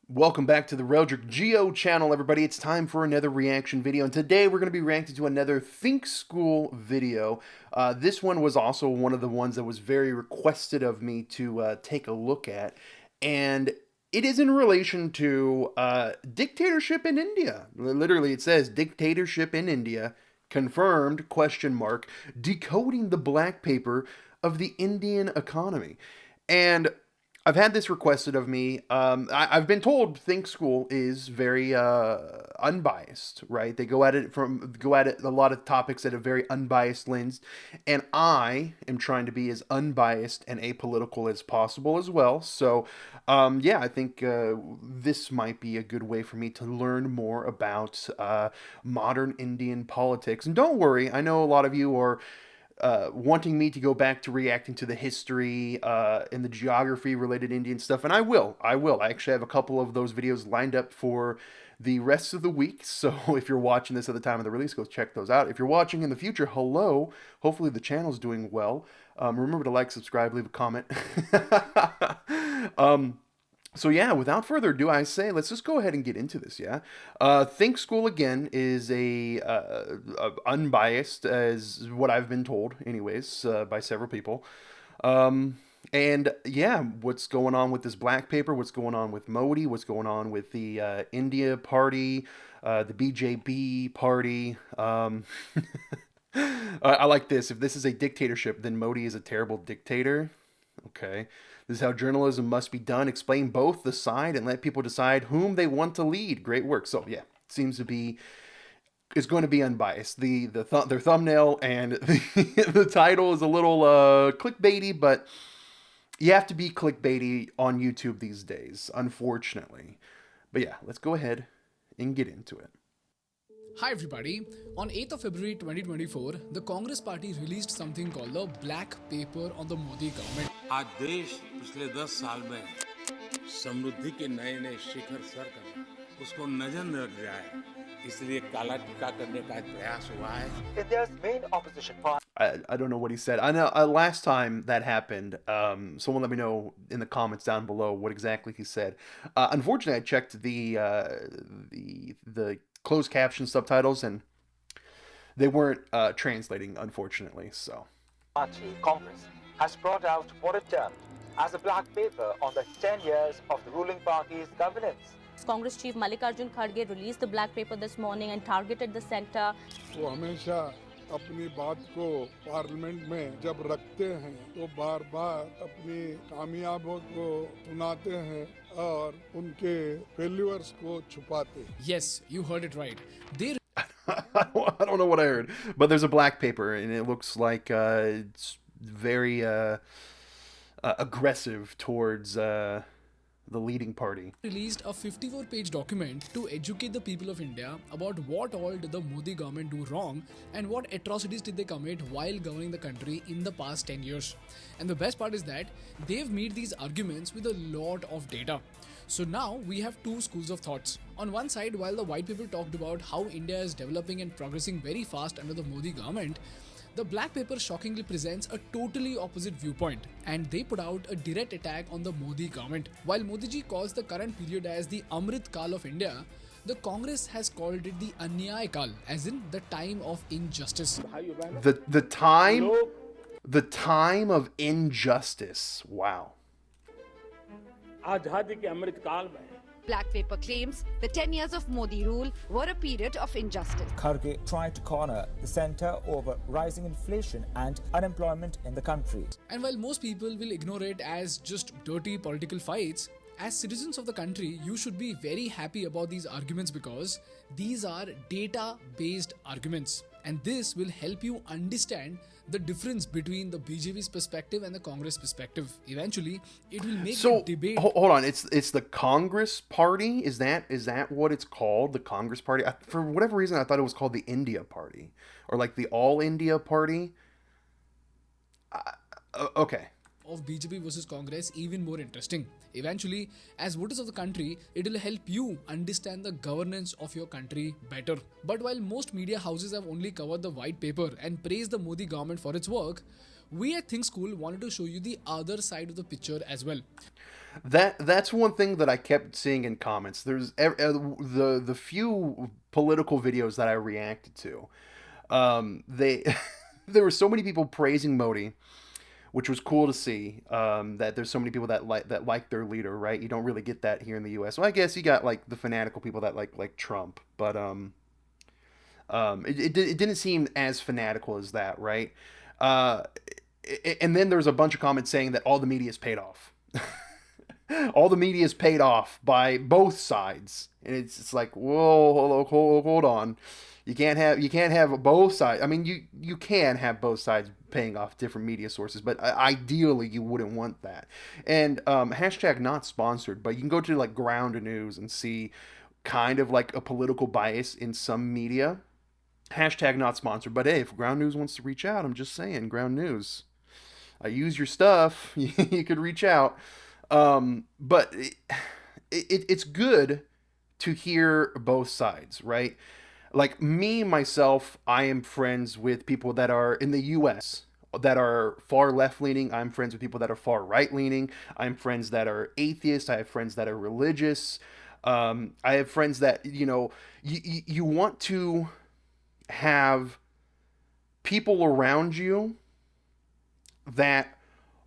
Welcome back to the Reldrick Geo channel, everybody. It's time for another reaction video, and today we're going to be reacting to another Think School video. This one was also one of the ones that was very requested of me to take a look at, and it is in relation to dictatorship in India. Literally, it says dictatorship in India confirmed, question mark, decoding the black paper of the Indian economy. And I've had this requested of me. I've been told Think School is very unbiased, right? They go at it a lot of topics at a very unbiased lens, and I am trying to be as unbiased and apolitical as possible as well. So, yeah, I think this might be a good way for me to learn more about modern Indian politics. And don't worry, I know a lot of you are wanting me to go back to reacting to the history and the geography related Indian stuff, and I will. I actually have a couple of those videos lined up for the rest of the week. So if you're watching this at the time of the release, go check those out. If you're watching in the future, hello. Hopefully the channel's doing well. Remember to like, subscribe, leave a comment. um, so yeah, without further ado, I say let's just go ahead and get into this. Yeah, Think School again is unbiased, as what I've been told, anyways, by several people. And yeah, what's going on with this black paper? What's going on with Modi? What's going on with the India party, the BJP party? I like this. If this is a dictatorship, then Modi is a terrible dictator. Okay. This is how journalism must be done. Explain both the side and let people decide whom they want to lead. Great work. So yeah, seems to be is going to be unbiased. Their thumbnail and the title is a little clickbaity, but you have to be clickbaity on YouTube these days, unfortunately. But yeah, let's go ahead and get into it. Hi everybody. On 8th of February 2024, the Congress party released something called the Black Paper on the Modi government. आज देश पिछले 10 साल में समृद्धि के नए नए शिखर sir कर रहा है, उसको नजर न लग रहा है, इसलिए काला टीका करने का प्रयास हुआ है. India's main opposition party. I don't know what he said. I know last time that happened, someone let me know in the comments down below what exactly he said. Unfortunately, I checked the closed caption subtitles and they weren't translating, unfortunately. So Party, Congress, has brought out what it termed as a black paper on the 10 years of the ruling party's governance. Congress Chief Mallikarjun Kharge released the black paper this morning and targeted the center. वो हमेशा अपनी बात को parliament में जब रखते हैं तो बार-बार अपनी कामयाबियों को सुनाते हैं और उनके फेल्यूर्स को छुपाते हैं. Yes, you heard it right. They I don't know what I heard, but there's a black paper and it looks like it's very aggressive towards the leading party. released a 54-page document to educate the people of India about what all did the Modi government do wrong and what atrocities did they commit while governing the country in the past 10 years. And the best part is that they've made these arguments with a lot of data. So now we have two schools of thoughts. On one side, while the white paper talked about how India is developing and progressing very fast under the Modi government, the black paper shockingly presents a totally opposite viewpoint, and they put out a direct attack on the Modi government. While Modi ji calls the current period as the Amrit Kal of India, the Congress has called it the Anyay Kal, as in the time of injustice. The time of injustice. Wow. आजादी के अमृत काल में Black paper claims the 10 years of Modi rule were a period of injustice. Kharge tried to corner the centre over rising inflation and unemployment in the country. And while most people will ignore it as just dirty political fights, as citizens of the country, you should be very happy about these arguments because these are data-based arguments. And this will help you understand the difference between the BJP's perspective and the Congress perspective. Eventually, it will make the debate. Hold on, it's the Congress Party. Is that what it's called? The Congress Party. For whatever reason, I thought it was called the India Party or like the All India Party. Okay. Of BJP versus Congress even more interesting. Eventually, as voters of the country, it will help you understand the governance of your country better. But while most media houses have only covered the white paper and praised the Modi government for its work, we at Think School wanted to show you the other side of the picture as well. That's one thing that I kept seeing in comments. There's the few political videos that I reacted to. They there were so many people praising Modi, which was cool to see. That there's so many people that like their leader, right? You don't really get that here in the U.S. Well, I guess you got like the fanatical people that like Trump, but it didn't seem as fanatical as that, right? Uh, and then there's a bunch of comments saying that all the media is paid off. All the media is paid off by both sides, and it's like, whoa, hold on. You can't have both sides. I mean, you can have both sides paying off different media sources, but ideally you wouldn't want that. And hashtag not sponsored, but you can go to like Ground News and see kind of like a political bias in some media. Hashtag not sponsored, but hey, if Ground News wants to reach out, I'm just saying, Ground News, I use your stuff. You could reach out. But it's good to hear both sides, right? Like me, myself, I am friends with people that are in the US that are far left leaning. I'm friends with people that are far right leaning. I'm friends that are atheists. I have friends that are religious. I have friends that, you want to have people around you that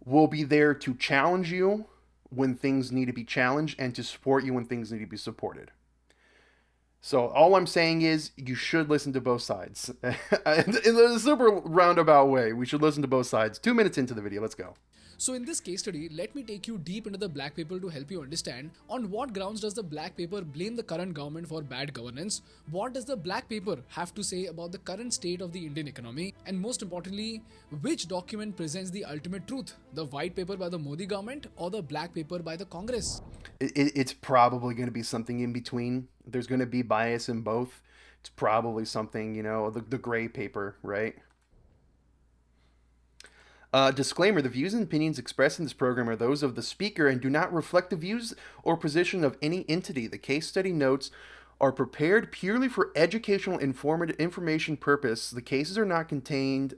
will be there to challenge you when things need to be challenged and to support you when things need to be supported. So all I'm saying is you should listen to both sides. In a super roundabout way, we should listen to both sides. 2 minutes into the video, let's go. So in this case study, let me take you deep into the black paper to help you understand on what grounds does the black paper blame the current government for bad governance, what does the black paper have to say about the current state of the Indian economy, and most importantly, which document presents the ultimate truth, the white paper by the Modi government or the black paper by the Congress. It's probably going to be something in between. There's going to be bias in both. It's probably something, the gray paper, right? Disclaimer, the views and opinions expressed in this program are those of the speaker and do not reflect the views or position of any entity. The case study notes are prepared purely for educational information purpose. The cases are not contended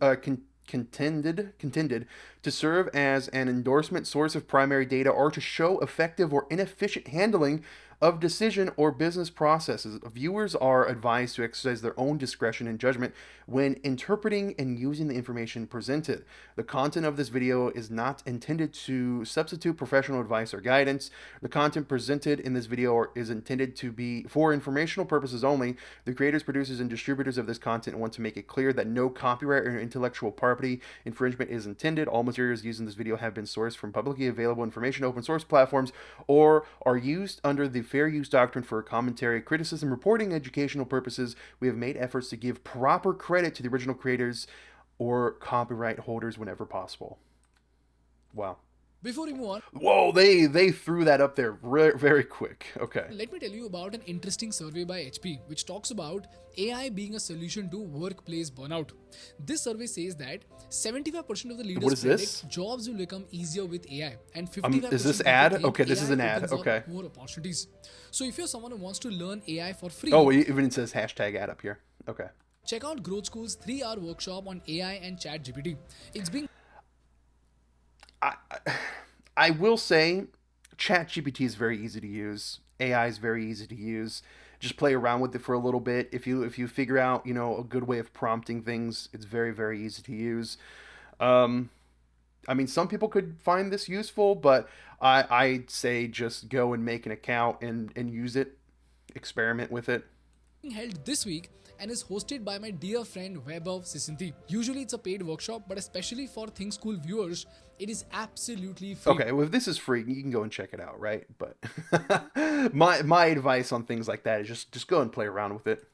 to serve as an endorsement, source of primary data, or to show effective or inefficient handling of decision or business processes. Viewers are advised to exercise their own discretion and judgment when interpreting and using the information presented. The content of this video is not intended to substitute professional advice or guidance. The content presented in this video is intended to be for informational purposes only. The creators, producers, and distributors of this content want to make it clear that no copyright or intellectual property infringement is intended. All materials used in this video have been sourced from publicly available information open source platforms or are used under the fair use doctrine for commentary, criticism, reporting, educational purposes. We have made efforts to give proper credit to the original creators or copyright holders whenever possible. Wow. Before we move on, whoa, they threw that up there very quick. Okay. Let me tell you about an interesting survey by HP which talks about AI being a solution to workplace burnout. This survey says that 75% of the leaders predict jobs will become easier with AI, and 55% is this ad? Okay, this is an ad. Okay. More opportunities. So if you're someone who wants to learn AI for free, even it says hashtag ad up here. Okay. Check out Growth School's 3-hour workshop on AI and ChatGPT. It's being I will say ChatGPT is very easy to use. AI is very easy to use. Just play around with it for a little bit. If you figure out, a good way of prompting things, it's very, very easy to use. I mean, some people could find this useful, but I'd say just go and make an account and use it. Experiment with it. Held this week and is hosted by my dear friend Vaibhav Sisanthi. Usually it's a paid workshop, but especially for Think School viewers, it is absolutely free. Okay, well if this is free, you can go and check it out, right? But my advice on things like that is just go and play around with it.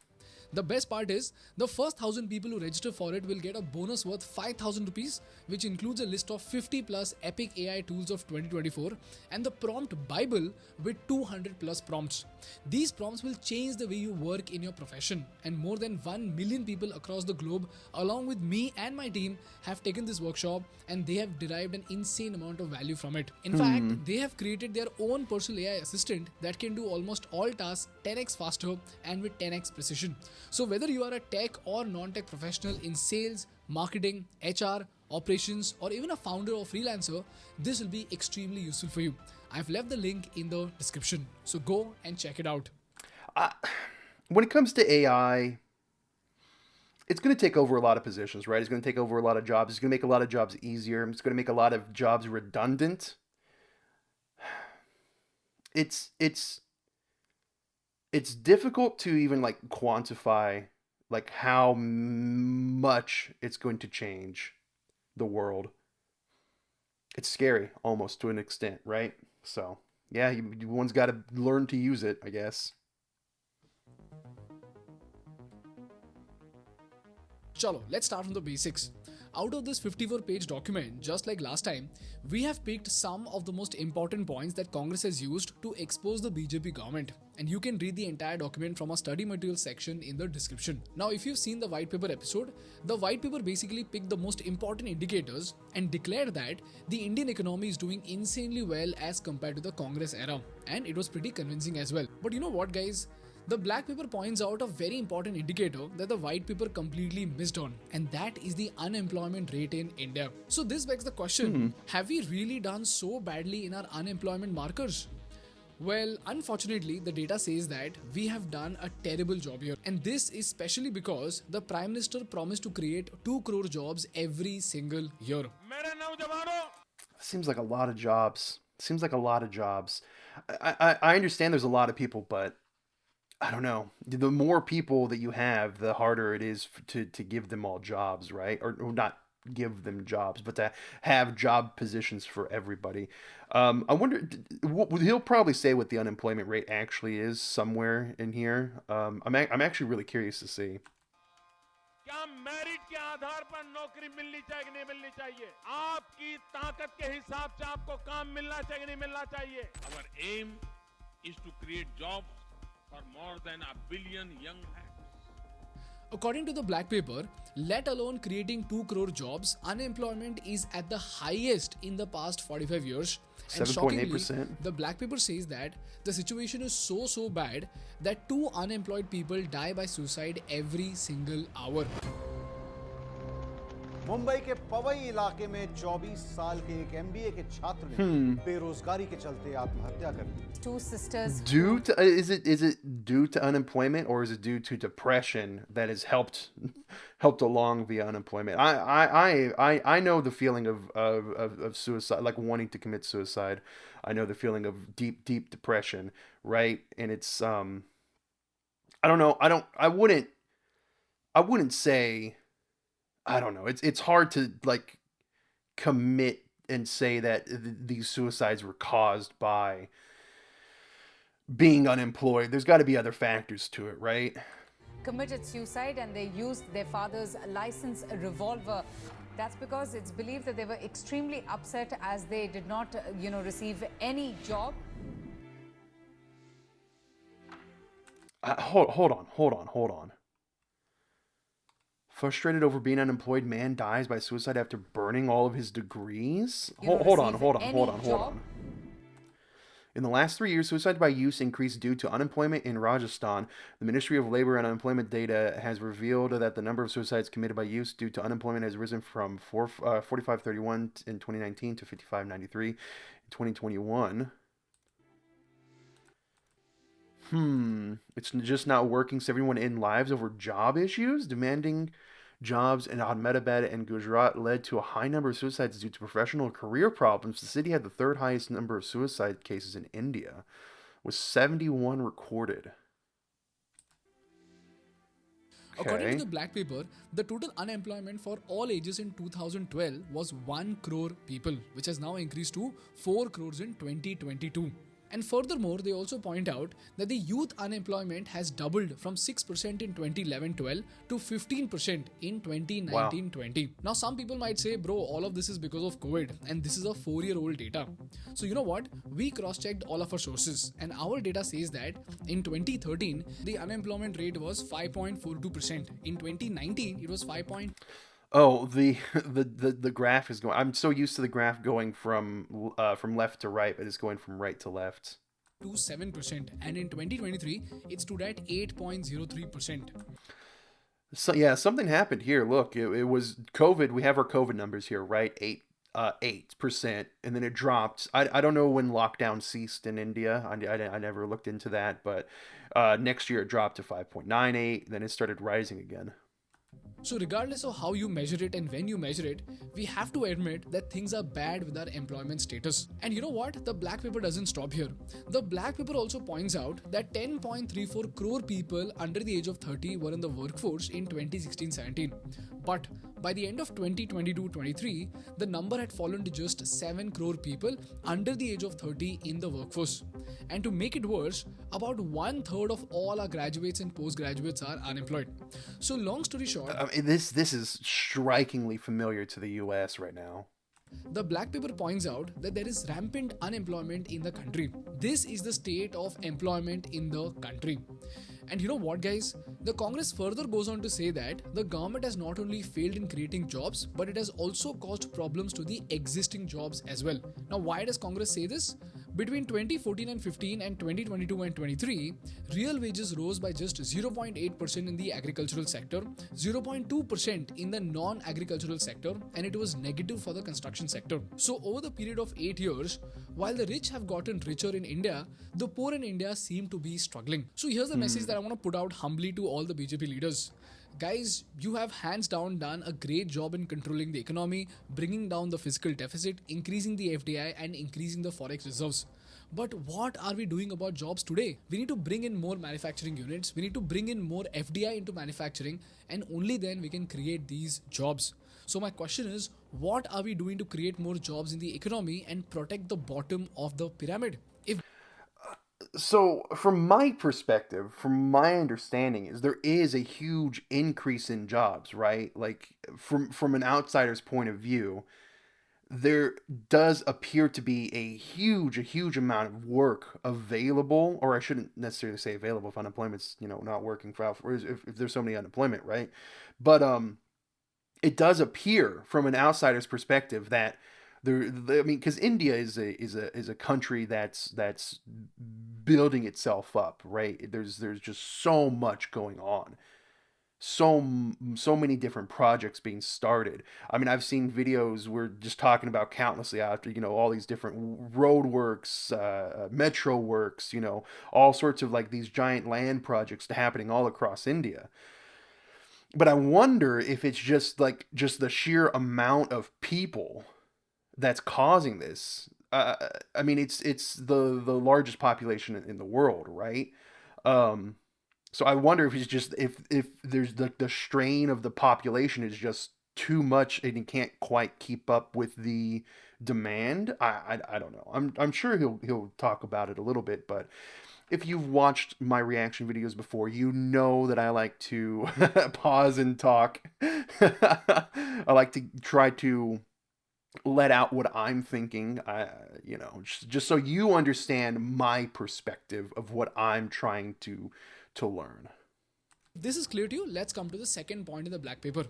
The best part is, the first 1,000 people who register for it will get a bonus worth 5,000 rupees, which includes a list of 50 plus epic AI tools of 2024 and the prompt Bible with 200 plus prompts. These prompts will change the way you work in your profession, and more than 1 million people across the globe, along with me and my team, have taken this workshop and they have derived an insane amount of value from it. In fact, they have created their own personal AI assistant that can do almost all tasks 10x faster and with 10x precision. So whether you are a tech or non-tech professional in sales, marketing, HR, operations, or even a founder or freelancer, this will be extremely useful for you. I've left the link in the description, so go and check it out. When it comes to AI, it's going to take over a lot of positions, right? It's going to take over a lot of jobs. It's going to make a lot of jobs easier. It's going to make a lot of jobs redundant. It's difficult to even like quantify like how much it's going to change the world. It's scary almost to an extent, right? So, yeah, one's got to learn to use it, I guess. Chalo, let's start from the basics. Out of this 54-page document, just like last time, we have picked some of the most important points that Congress has used to expose the BJP government. And you can read the entire document from our study materials section in the description. Now, if you've seen the white paper episode, the white paper basically picked the most important indicators and declared that the Indian economy is doing insanely well as compared to the Congress era. And it was pretty convincing as well. But you know what, guys? The black paper points out a very important indicator that the white paper completely missed on, and that is the unemployment rate in India. So this begs the question, have we really done so badly in our unemployment markers? Well, unfortunately, the data says that we have done a terrible job here. And this is especially because the Prime Minister promised to create 2 crore jobs every single year. Seems like a lot of jobs. Seems like a lot of jobs. I understand there's a lot of people, but I don't know. The more people that you have, the harder it is to give them all jobs, right? Or not give them jobs, but to have job positions for everybody. I wonder, he'll probably say what the unemployment rate actually is somewhere in here. I'm actually really curious to see. क्या merit के आधार पर नौकरी मिलनी चाहिए कि नहीं मिलनी चाहिए? आपकी ताकत के हिसाब से आपको काम मिलना चाहिए कि नहीं मिलना चाहिए? Our aim is to create jobs for more than 1 billion young hands. According to the black paper, let alone creating 2 crore jobs, unemployment is at the highest in the past 45 years. And 7.8%. the black paper says that the situation is so bad that 2 unemployed people die by suicide every single hour. Mumbai के पवई इलाके में 24 साल के एक MBA के छात्र ने बेरोजगारी के चलते आत्महत्या कर ली. Two sisters. Due to is it due to unemployment, or is it due to depression that has helped along via unemployment? I know the feeling of suicide, like wanting to commit suicide. I know the feeling of deep depression, right? And it's I don't know. I wouldn't say, I don't know. It's hard to like commit and say that these suicides were caused by being unemployed. There's got to be other factors to it, right? Committed suicide and they used their father's licensed revolver. That's because it's believed that they were extremely upset as they did not, receive any job. Hold on. Frustrated over being unemployed, man dies by suicide after burning all of his degrees? Hold on. In the last 3 years, suicide by youth increased due to unemployment in Rajasthan. The Ministry of Labor and Unemployment data has revealed that the number of suicides committed by youth due to unemployment has risen from 4531 in 2019 to 5593 in 2021. It's just not working. So everyone in lives over job issues. Demanding jobs in Ahmedabad and Gujarat led to a high number of suicides due to professional career problems. The city had the 3rd highest number of suicide cases in India, with 71 recorded. According to the black paper, the total unemployment for all ages in 2012 was 1 crore people, which has now increased to 4 crores in 2022. And furthermore, they also point out that the youth unemployment has doubled from 6% in 2011-12 to 15% in 2019-20. Now, some people might say, bro, all of this is because of COVID, and this is a 4-year-old data. So you know what? We cross-checked all of our sources, and our data says that in 2013, the unemployment rate was 5.42%. In 2019, it was 5. Oh, the graph is going. I'm so used to the graph going from left to right, but it's going from right to left. To 7%, and in 2023, it stood at 8.03%. So yeah, something happened here. Look, it was COVID. We have our COVID numbers here, right? 8%, and then it dropped. I don't know when lockdown ceased in India. I never looked into that, but next year it dropped to 5.98. Then it started rising again. So, regardless of how you measure it and when you measure it, we have to admit that things are bad with our employment status. And you know what? The black paper doesn't stop here. The black paper also points out that 10.34 crore people under the age of 30 were in the workforce in 2016-17. But by the end of 2022-23, the number had fallen to just 7 crore people under the age of 30 in the workforce. And to make it worse, about 1/3 of all our graduates and postgraduates are unemployed. So, long story short, I mean, this is strikingly familiar to the U.S. right now. the black paper points out that there is rampant unemployment in the country. This is the state of employment in the country. And you know what, guys? The Congress further goes on to say that the government has not only failed in creating jobs, but it has also caused problems to the existing jobs as well. Now, why does Congress say this? Between 2014 and 15 and 2022 and 23, real wages rose by just 0.8% in the agricultural sector, 0.2% in the non-agricultural sector, and it was negative for the construction sector. So over the period of 8 years, while the rich have gotten richer in India, the poor in India seem to be struggling. So here's the message that I want to put out humbly to all the BJP leaders. Guys, you have hands down done a great job in controlling the economy, bringing down the fiscal deficit, increasing the FDI and increasing the forex reserves. But what are we doing about jobs today? We need to bring in more manufacturing units, we need to bring in more FDI into manufacturing, and only then we can create these jobs. So my question is, what are we doing to create more jobs in the economy and protect the bottom of the pyramid? If So, from my perspective, from my understanding, is there is a huge increase in jobs, right? Like from an outsider's point of view, there does appear to be a huge amount of work available, or I shouldn't necessarily say available if unemployment's, not working for if there's so many unemployment, right? But it does appear from an outsider's perspective that I mean, because India is a country that's building itself up, right? There's just so much going on, so many different projects being started. I mean, I've seen videos we're just talking about countlessly after, all these different road works, metro works, all sorts of like these giant land projects happening all across India. But I wonder if it's just the sheer amount of people that's causing this. I mean, it's the largest population in the world, right? Um, so I wonder if it's just if there's the strain of the population is just too much and it can't quite keep up with the demand. I don't know. I'm sure he'll talk about it a little bit, but if you've watched my reaction videos before, you know that I like to pause and talk. I like to try to let out what I'm thinking, just so you understand my perspective of what I'm trying to learn. this is clear to you, let's come to the second point in the black paper.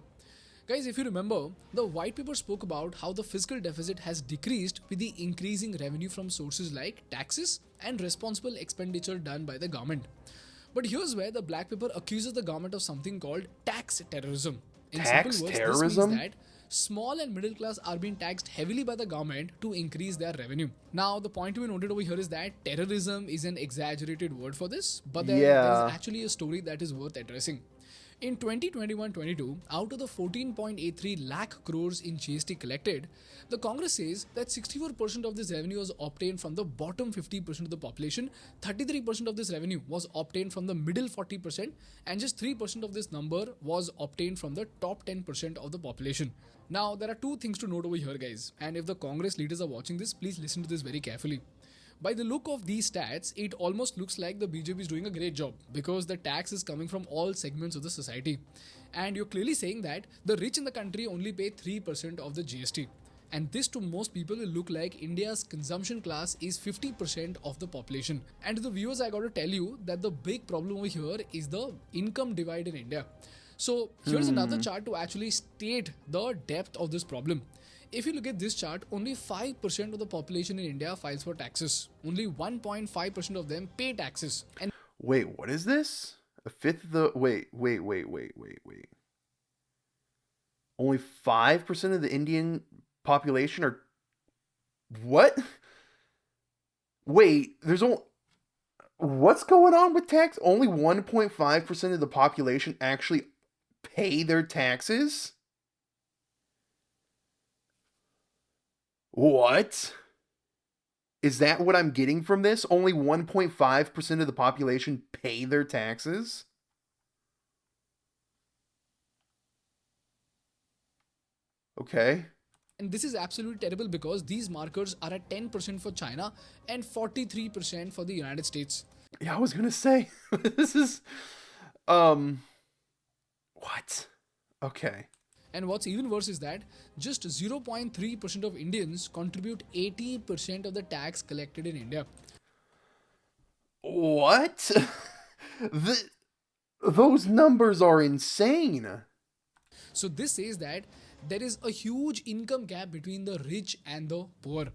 Guys, if you remember, the white paper spoke about how the fiscal deficit has decreased with the increasing revenue from sources like taxes and responsible expenditure done by the government. But here's where the black paper accuses the government of something called tax terrorism. In Tax simple words, this means terrorism? that small and middle class are being taxed heavily by the government to increase their revenue. Now, the point to be noted over here is that terrorism is an exaggerated word for this, but there is actually a story that is worth addressing. In 2021-22, out of the 14.83 lakh crores in GST collected, the Congress says that 64% of this revenue was obtained from the bottom 50% of the population, 33% of this revenue was obtained from the middle 40%, and just 3% of this number was obtained from the top 10% of the population. Now, there are two things to note over here, guys, and if the Congress leaders are watching this, please listen to this very carefully. By the look of these stats, it almost looks like the BJP is doing a great job because the tax is coming from all segments of the society. And you're clearly saying that the rich in the country only pay 3% of the GST. And this to most people will look like India's consumption class is 50% of the population. And to the viewers, I got to tell you that the big problem over here is the income divide in India. So here's another chart to actually state the depth of this problem. If you look at this chart, only 5% of the population in India files for taxes. Only 1.5% of them pay taxes. And Wait, what is this? A fifth of the wait. Only 5% of the Indian population are what? Wait, there's only what's going on with tax? Only 1.5% of the population actually pay their taxes? What? Is that what I'm getting from this? Only 1.5% of the population pay their taxes? Okay. And this is absolutely terrible because these markers are at 10% for China and 43% for the United States. Yeah, I was gonna say this is what? Okay. And what's even worse is that just 0.3% of Indians contribute 80% of the tax collected in India. What? the, those numbers are insane. So this says that there is a huge income gap between the rich and the poor.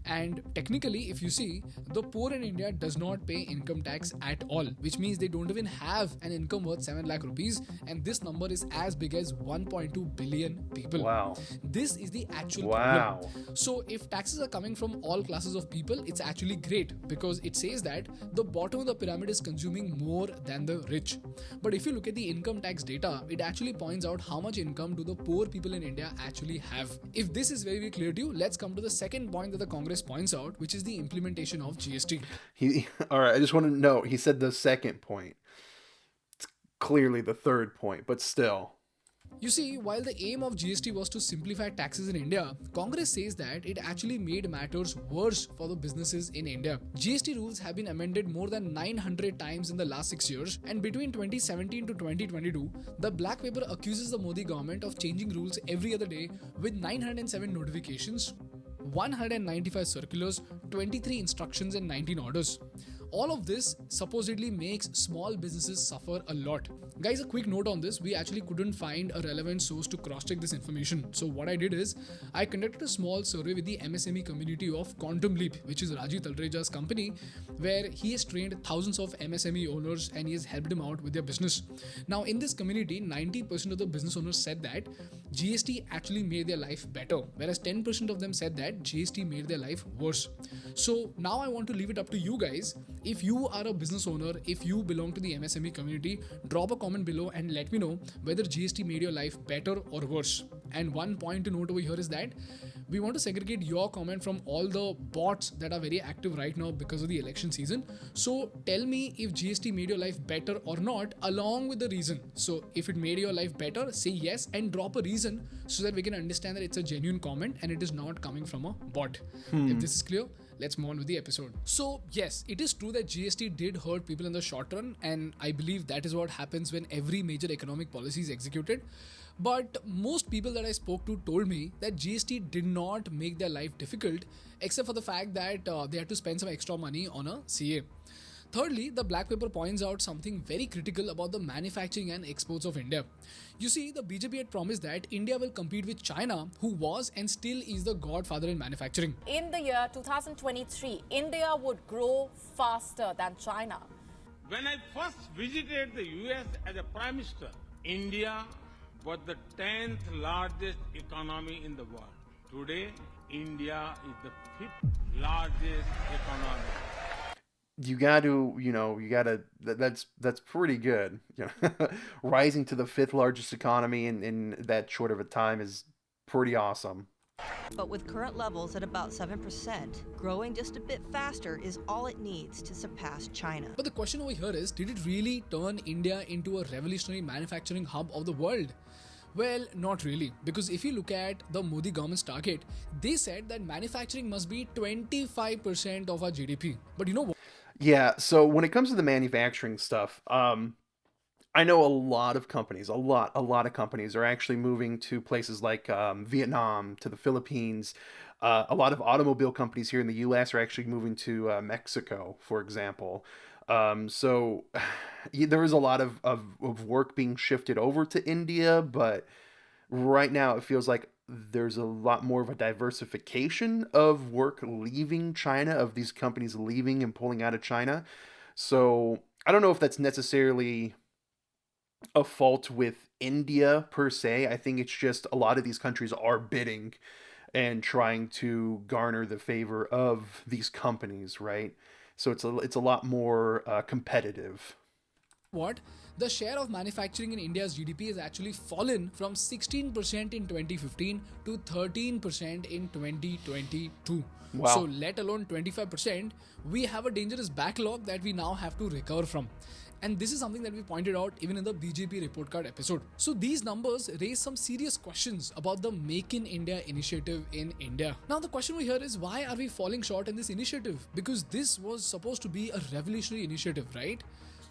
And technically, if you see, the poor in India does not pay income tax at all, which means they don't even have an income worth 7 lakh rupees, and this number is as big as 1.2 billion people. Wow. This is the actual Wow. problem. So if taxes are coming from all classes of people, it's actually great because it says that the bottom of the pyramid is consuming more than the rich. But if you look at the income tax data, it actually points out how much income do the poor people in India actually have. If this is very, very clear to you, let's come to the second point that the Congress points out, which is the implementation of GST. All right, I just want to note, he said the second point. It's clearly the third point, but still. You see, while the aim of GST was to simplify taxes in India, Congress says that it actually made matters worse for the businesses in India. GST rules have been amended more than 900 times in the last 6 years, and between 2017 to 2022, the Black Paper accuses the Modi government of changing rules every other day with 907 notifications, 195 circulars, 23 instructions and 19 orders. All of this supposedly makes small businesses suffer a lot. Guys, a quick note on this, we actually couldn't find a relevant source to cross-check this information. So what I did is, I conducted a small survey with the MSME community of Quantum Leap, which is Rajiv Talreja's company, where he has trained thousands of MSME owners and he has helped them out with their business. Now in this community, 90% of the business owners said that GST actually made their life better, whereas 10% of them said that GST made their life worse. So now I want to leave it up to you guys. If you are a business owner, if you belong to the MSME community, drop a comment below and let me know whether GST made your life better or worse. And one point to note over here is that we want to segregate your comment from all the bots that are very active right now because of the election season. So tell me if GST made your life better or not, along with the reason. So if it made your life better, say yes and drop a reason so that we can understand that it's a genuine comment and it is not coming from a bot. If this is clear, let's move on with the episode. So yes, it is true that GST did hurt people in the short run, and I believe that is what happens when every major economic policy is executed. But most people that I spoke to told me that GST did not make their life difficult, except for the fact that they had to spend some extra money on a CA. Thirdly, the Black Paper points out something very critical about the manufacturing and exports of India. You see, the BJP had promised that India will compete with China, who was and still is the godfather in manufacturing. In the year 2023, India would grow faster than China. When I first visited the US as a Prime Minister, India was the 10th largest economy in the world. Today, India is the 5th largest economy. That's pretty good. Rising to the 5th largest economy in that short of a time is pretty awesome. But with current levels at about 7%, growing just a bit faster is all it needs to surpass China. But the question over here is, did it really turn India into a revolutionary manufacturing hub of the world? Well, not really, because if you look at the Modi government's target, they said that manufacturing must be 25% of our GDP. But you know what? Yeah, so when it comes to the manufacturing stuff, I know a lot of companies, a lot of companies are actually moving to places like Vietnam, to the Philippines. A lot of automobile companies here in the US are actually moving to Mexico, for example. So there is a lot of work being shifted over to India, but right now it feels like there's a lot more of a diversification of work leaving China, of these companies leaving and pulling out of China. So I don't know if that's necessarily a fault with India per se. I think it's just a lot of these countries are bidding and trying to garner the favor of these companies, right? So it's a lot more competitive. What? The share of manufacturing in India's GDP has actually fallen from 16% in 2015 to 13% in 2022. Wow. So, let alone 25%, we have a dangerous backlog that we now have to recover from. And this is something that we pointed out even in the BJP report card episode. So these numbers raise some serious questions about the Make in India initiative in India. Now the question we hear is, why are we falling short in this initiative? Because this was supposed to be a revolutionary initiative, right?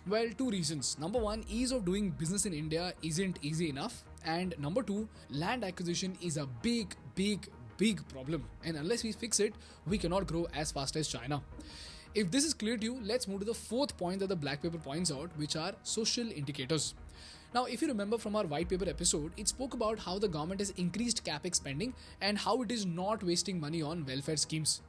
Well, two reasons. Number one, ease of doing business in India isn't easy enough. And number two, land acquisition is a big problem. And unless we fix it, we cannot grow as fast as China. If this is clear to you, let's move to the fourth point that the black paper points out, which are social indicators. Now, if you remember from our white paper episode, it spoke about how the government has increased capex spending and how it is not wasting money on welfare schemes.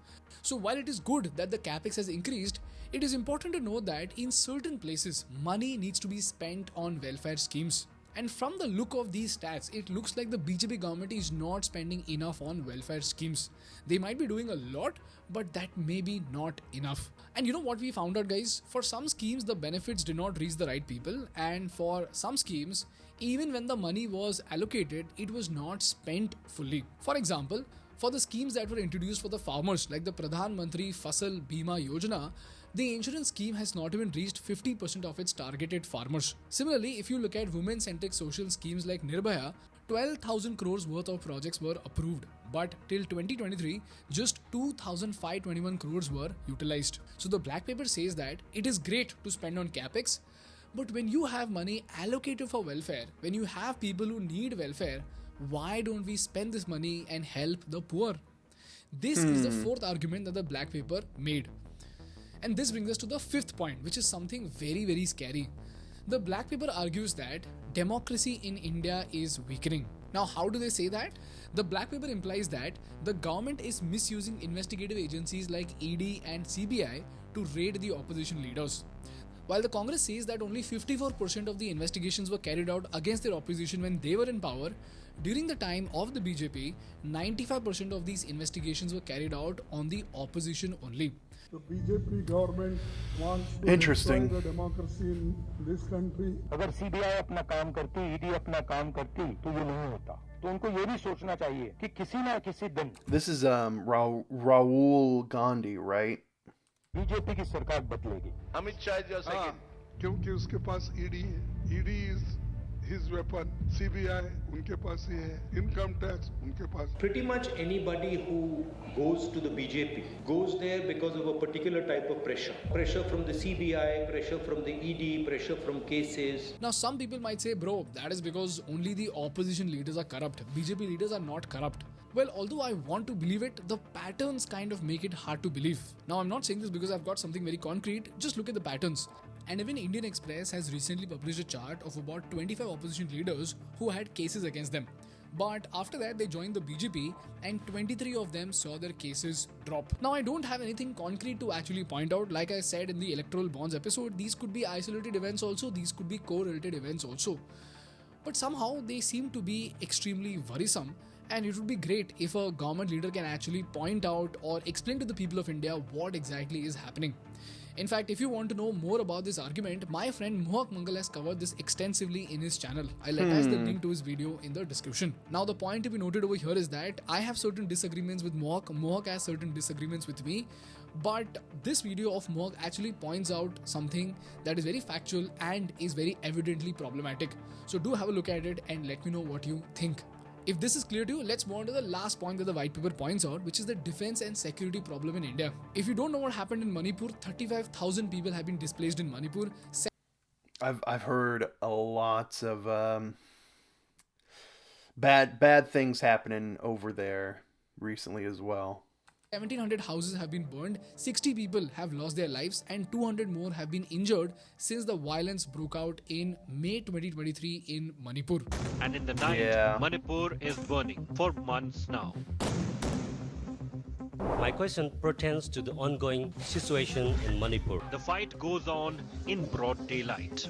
So while it is good that the capex has increased, it is important to know that in certain places, money needs to be spent on welfare schemes. And from the look of these stats, it looks like the BJP government is not spending enough on welfare schemes. They might be doing a lot, but that may be not enough. And you know what we found out, guys? For some schemes, the benefits did not reach the right people. And for some schemes, even when the money was allocated, it was not spent fully. For example, for the schemes that were introduced for the farmers, like the Pradhan Mantri Fasal Bima Yojana, the insurance scheme has not even reached 50% of its targeted farmers. Similarly, if you look at women-centric social schemes like Nirbhaya, 12,000 crores worth of projects were approved. But till 2023, just 2,521 crores were utilized. So the black paper says that it is great to spend on capex, but when you have money allocated for welfare, when you have people who need welfare, why don't we spend this money and help the poor? This is the fourth argument that the black paper made. And this brings us to the fifth point, which is something very scary. The black paper argues that democracy in India is weakening. Now, how do they say that? The black paper implies that the government is misusing investigative agencies like ED and CBI to raid the opposition leaders. While the Congress says that only 54% of the investigations were carried out against their opposition when they were in power, during the time of the BJP, 95% of these investigations were carried out on the opposition only. The BJP government wants to Interesting. destroy the democracy in this country. अगर CBI अपना काम करती, ED अपना काम करती, तो ये नहीं होता. तो उनको ये भी सोचना चाहिए कि किसी ना किसी दिन. This is Rahul Gandhi, right? BJP की सरकार बदलेगी. Amit Shah is your second. क्योंकि उसके पास ईडी है. ED is his weapon. CBI उनके पास ही है. Income tax उनके पास. Pretty much anybody who goes to the BJP goes there because of a particular type of pressure. Pressure from the CBI, pressure from the ED, pressure from cases. Now some people might say, bro, that is because only the opposition leaders are corrupt. BJP leaders are not corrupt. Well, although I want to believe it, the patterns kind of make it hard to believe. Now, I'm not saying this because I've got something very concrete. Just look at the patterns. And even Indian Express has recently published a chart of about 25 opposition leaders who had cases against them. But after that, they joined the BJP and 23 of them saw their cases drop. Now, I don't have anything concrete to actually point out. Like I said in the electoral bonds episode, these could be isolated events also. These could be correlated events also. But somehow they seem to be extremely worrisome. And it would be great if a government leader can actually point out or explain to the people of India what exactly is happening. In fact, if you want to know more about this argument, my friend Mohak Mangal has covered this extensively in his channel. I'll attach the link to his video in the description. Now, the point to be noted over here is that I have certain disagreements with Mohak. Mohak has certain disagreements with me. But this video of Mohak actually points out something that is very factual and is very evidently problematic. So do have a look at it and let me know what you think. If this is clear to you, let's move on to the last point that the white paper points out, which is the defense and security problem in India. If you don't know what happened in Manipur, 35,000 people have been displaced in Manipur. I've heard a lot of bad things happening over there recently as well. 1,700 houses have been burned, 60 people have lost their lives, and 200 more have been injured since the violence broke out in May 2023 in Manipur. And in the night, Manipur is burning for months now. My question pertains to the ongoing situation in Manipur. The fight goes on in broad daylight.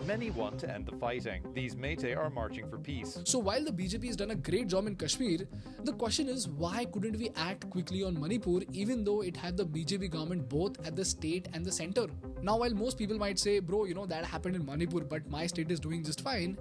Many want to end the fighting. These Métis are marching for peace. So while the BJP has done a great job in Kashmir, the question is why couldn't we act quickly on Manipur even though it had the BJP government both at the state and the center? Now while most people might say, bro, that happened in Manipur but my state is doing just fine,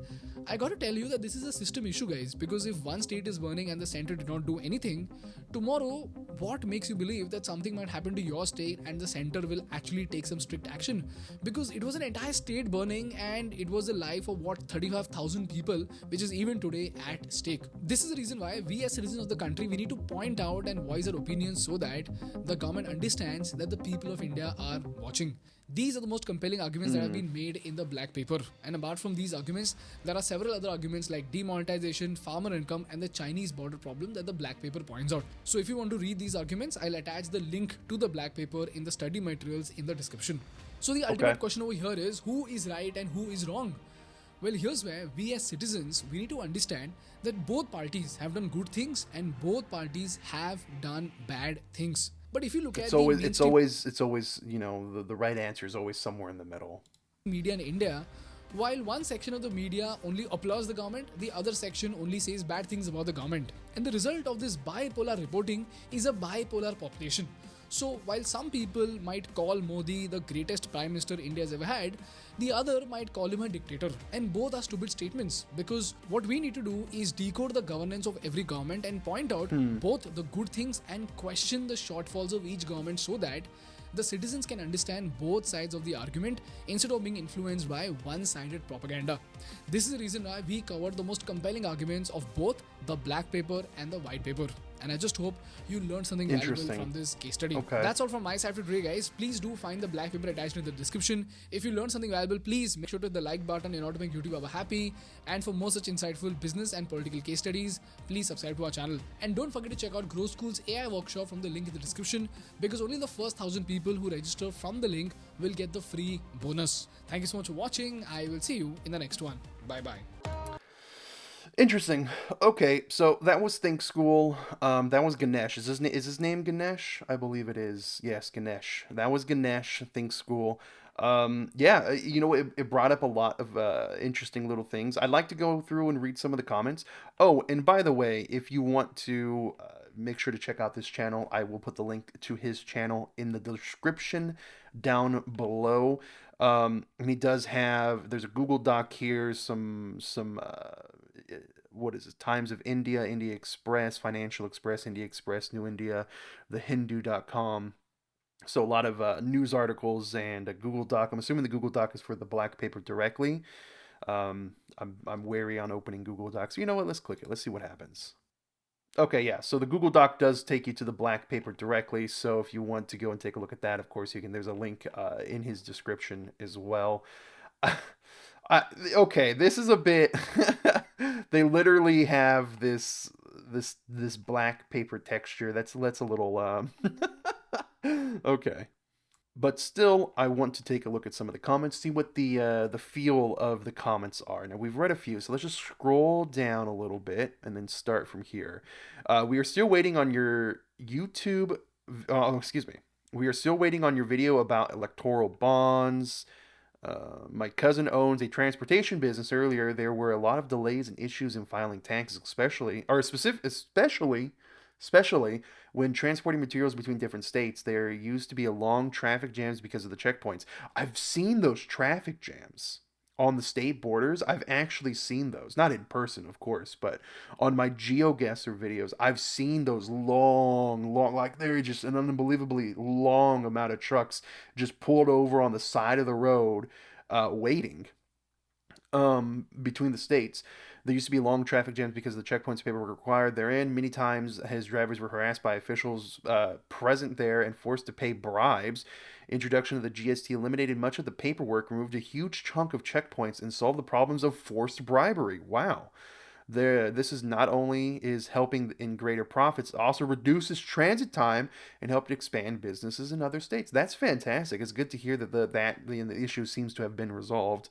I gotta tell you that this is a system issue, guys, because if one state is burning and the center did not do anything, tomorrow what makes you believe that something might happen to your state and the center will actually take some strict action? Because it was an entire state burning and it was the life of 35,000 people, which is even today at stake. This is the reason why we as citizens of the country, we need to point out and voice our opinions so that the government understands that the people of India are watching. These are the most compelling arguments that have been made in the black paper. And apart from these arguments, there are several other arguments like demonetization, farmer income, and the Chinese border problem that the black paper points out. So if you want to read these arguments, I'll attach the link to the black paper in the study materials in the description. So the ultimate question over here is, who is right and who is wrong? Well, here's where we as citizens, we need to understand that both parties have done good things and both parties have done bad things. But if you look it's at always, the it's always, the right answer is always somewhere in the middle. Media in India, while one section of the media only applauds the government, the other section only says bad things about the government. And the result of this bipolar reporting is a bipolar population. So while some people might call Modi the greatest prime minister India has ever had, the other might call him a dictator. And both are stupid statements, because what we need to do is decode the governance of every government and point out both the good things and question the shortfalls of each government so that the citizens can understand both sides of the argument instead of being influenced by one-sided propaganda. This is the reason why we covered the most compelling arguments of both the black paper and the white paper. And I just hope you learned something valuable from this case study. That's all from my side for today, guys. Please do find the black paper attached in the description. If you learned something valuable, please make sure to hit the like button in order to make YouTube ever happy. And for more such insightful business and political case studies, please subscribe to our channel. And don't forget to check out Grow School's AI workshop from the link in the description, because only the first 1,000 people who register from the link will get the free bonus. Thank you so much for watching. I will see you in the next one. Bye-bye. Interesting. Okay, so that was Think School. That was Ganesh. Is his name Ganesh? I believe it is. Yes, Ganesh. That was Ganesh, Think School. Yeah, it brought up a lot of interesting little things. I'd like to go through and read some of the comments. Oh, and by the way, if you want to make sure to check out this channel, I will put the link to his channel in the description down below. And he does have, there's a Google Doc here, some what is it? Times of India, India Express, Financial Express, India Express, New India, thehindu.com. So a lot of news articles and a Google Doc. I'm assuming the Google Doc is for the black paper directly. I'm wary on opening Google Docs. You know what? Let's click it. Let's see what happens. Okay, yeah. So the Google Doc does take you to the black paper directly. So if you want to go and take a look at that, of course you can. There's a link in his description as well. Okay, this is a bit. They literally have this black paper texture. That's a little okay. But still, I want to take a look at some of the comments, see what the feel of the comments are. Now, we've read a few, so let's just scroll down a little bit and then start from here. We are still waiting on your YouTube. Excuse me. We are still waiting on your video about electoral bonds. My cousin owns a transportation business. Earlier, there were a lot of delays and issues in filing taxes, especially when transporting materials between different states. There used to be a long traffic jams because of the checkpoints. I've seen those traffic jams on the state borders. I've actually seen those, not in person, of course, but on my Geoguessr videos, I've seen those long, like they're just an unbelievably long amount of trucks just pulled over on the side of the road, waiting, between the states. There used to be long traffic jams because of the checkpoints paperwork required therein. Many times his drivers were harassed by officials present there and forced to pay bribes. Introduction of the GST eliminated much of the paperwork, removed a huge chunk of checkpoints, and solved the problems of forced bribery. Wow. This is not only is helping in greater profits, it also reduces transit time and helped expand businesses in other states. That's fantastic. It's good to hear that the issue seems to have been resolved.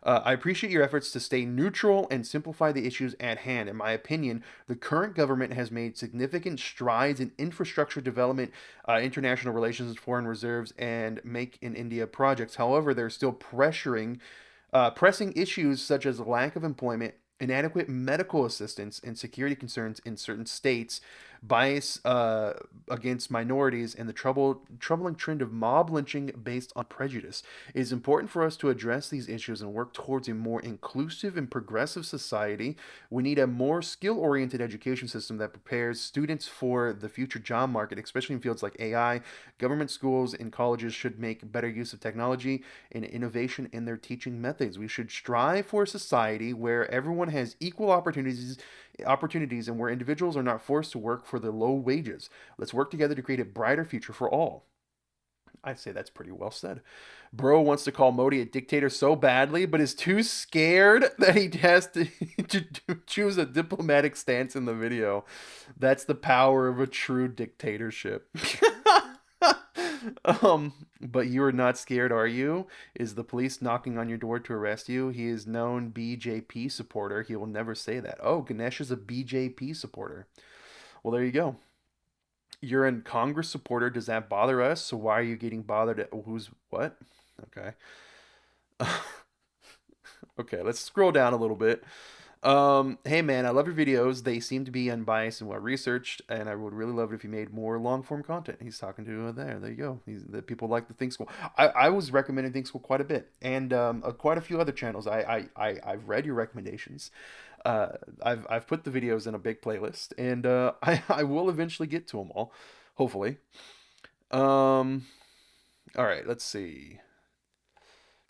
I appreciate your efforts to stay neutral and simplify the issues at hand. In my opinion, the current government has made significant strides in infrastructure development, international relations, foreign reserves, and Make in India projects. However, they're still pressuring Pressing issues such as lack of employment, inadequate medical assistance, and security concerns in certain states, bias against minorities, and the troubling trend of mob lynching based on prejudice. It is important for us to address these issues and work towards a more inclusive and progressive society. We need a more skill-oriented education system that prepares students for the future job market, especially in fields like AI. Government schools and colleges should make better use of technology and innovation in their teaching methods. We should strive for a society where everyone has equal opportunities and where individuals are not forced to work for the low wages. Let's work together to create a brighter future for all. I'd say that's pretty well said. Bro wants to call Modi a dictator so badly, but is too scared that he has to choose a diplomatic stance in the video. That's the power of a true dictatorship. But you are not scared, are you? Is the police knocking on your door to arrest you? He is known BJP supporter. He will never say that. Oh, Ganesh is a BJP supporter. Well, there you go. You're a Congress supporter. Does that bother us? So why are you getting bothered at who's what? Okay. Okay, let's scroll down a little bit. Hey man, I love your videos. They seem to be unbiased and well researched, and I would really love it if you made more long form content. He's talking to there you go. The people like the Think School. I was recommending Think School quite a bit, and quite a few other channels. I've read your recommendations. I've put the videos in a big playlist, and I will eventually get to them all, hopefully. All right, let's see.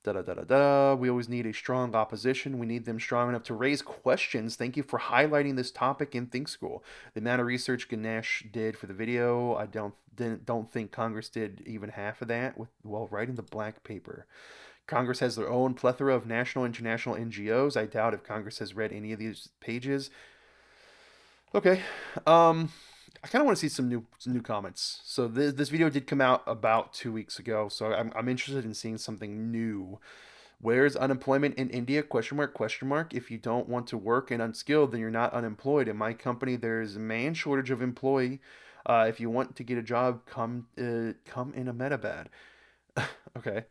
We always need a strong opposition. We need them strong enough to raise questions. Thank you for highlighting this topic in Think School. The amount of research Ganesh did for the video, I don't think Congress did even half of that while writing the black paper. Congress has their own plethora of national and international NGOs. I doubt if Congress has read any of these pages. Okay. I kind of want to see some new comments. So this video did come out about 2 weeks ago, so I'm interested in seeing something new. Where's unemployment in India? Question mark, question mark. If you don't want to work and unskilled, then you're not unemployed. In my company, there's a man shortage of employee. If you want to get a job, come in Ahmedabad. Okay.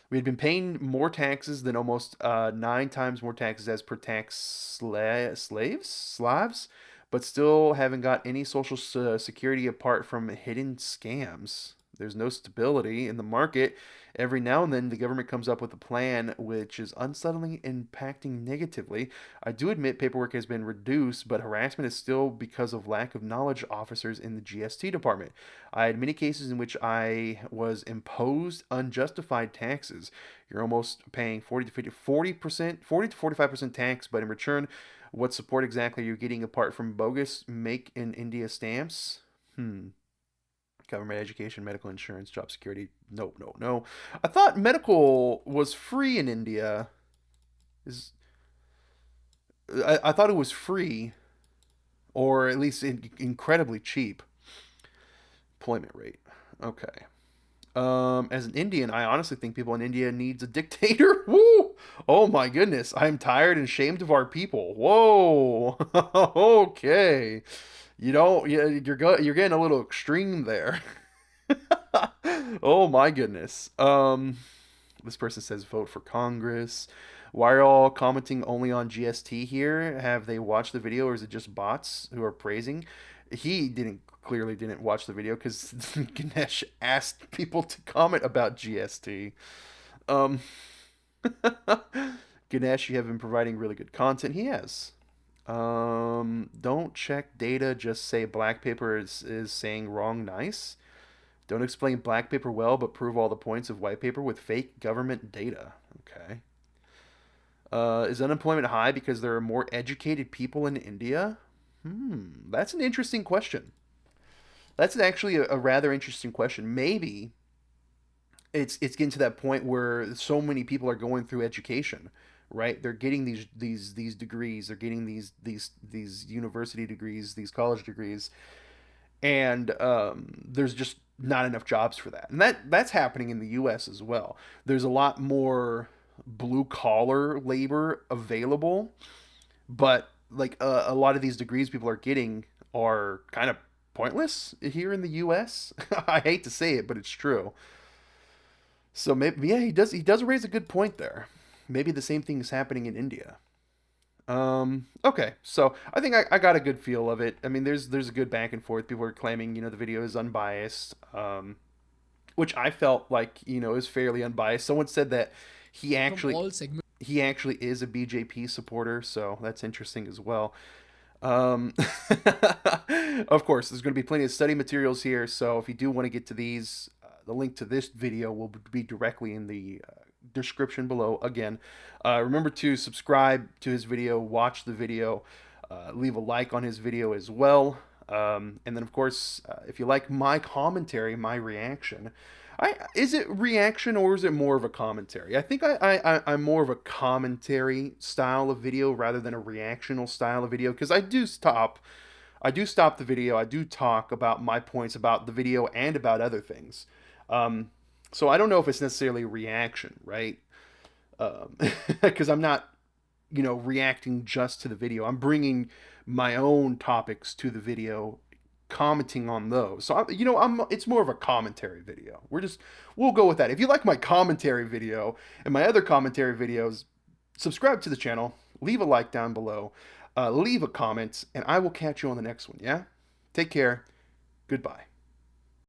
We had been paying more taxes than almost 9 times more taxes as per tax Slavs, but still haven't got any social security apart from hidden scams. There's no stability in the market. Every now and then, the government comes up with a plan which is unsettling, impacting negatively. I do admit paperwork has been reduced, but harassment is still because of lack of knowledge officers in the GST department. I had many cases in which I was imposed unjustified taxes. You're almost paying 40 to 45% tax, but in return, what support exactly are you getting apart from bogus Make in India stamps? Government education, medical insurance, job security. No. I thought medical was free in India. I thought it was free, or at least incredibly cheap. Employment rate. Okay. As an Indian, I honestly think people in India needs a dictator. Woo! Oh my goodness, I'm tired and ashamed of our people. Whoa. Okay. You're getting a little extreme there. Oh my goodness. This person says vote for Congress. Why are all commenting only on GST here? Have they watched the video, or is it just bots who are praising? He clearly didn't watch the video because Ganesh asked people to comment about GST. Ganesh, you have been providing really good content. He has. Don't check data, just say black paper is saying wrong nice. Don't explain black paper well, but prove all the points of white paper with fake government data. Okay. Is unemployment high because there are more educated people in India? That's an interesting question. That's actually a rather interesting question. Maybe it's getting to that point where so many people are going through education, right? They're getting these degrees, they're getting these university degrees, these college degrees, and there's just not enough jobs for that. And that's happening in the US as well. There's a lot more blue collar labor available, but like a lot of these degrees people are getting are kind of pointless here in the US. I hate to say it, but it's true. So maybe, yeah, he does raise a good point there. maybe the same thing is happening in India. Okay, so I think I got a good feel of it. I mean, there's a good back and forth. People are claiming, the video is unbiased, which I felt like, is fairly unbiased. Someone said that he actually all segments. he actually is a BJP supporter, so that's interesting as well. Um, of course, there's going to be plenty of study materials here, so if you do want to get to these, the link to this video will be directly in the description below. Again, remember to subscribe to his video, watch the video, leave a like on his video as well. And then, of course, if you like my commentary, my reaction, is it reaction or is it more of a commentary? I think I'm more of a commentary style of video rather than a reactional style of video, because I do stop the video. I do talk about my points about the video and about other things. So I don't know if it's necessarily a reaction, right? Because I'm not, reacting just to the video. I'm bringing my own topics to the video, commenting on those. So it's more of a commentary video. We'll go with that. If you like my commentary video and my other commentary videos, subscribe to the channel, leave a like down below, leave a comment, and I will catch you on the next one. Yeah? Take care. Goodbye.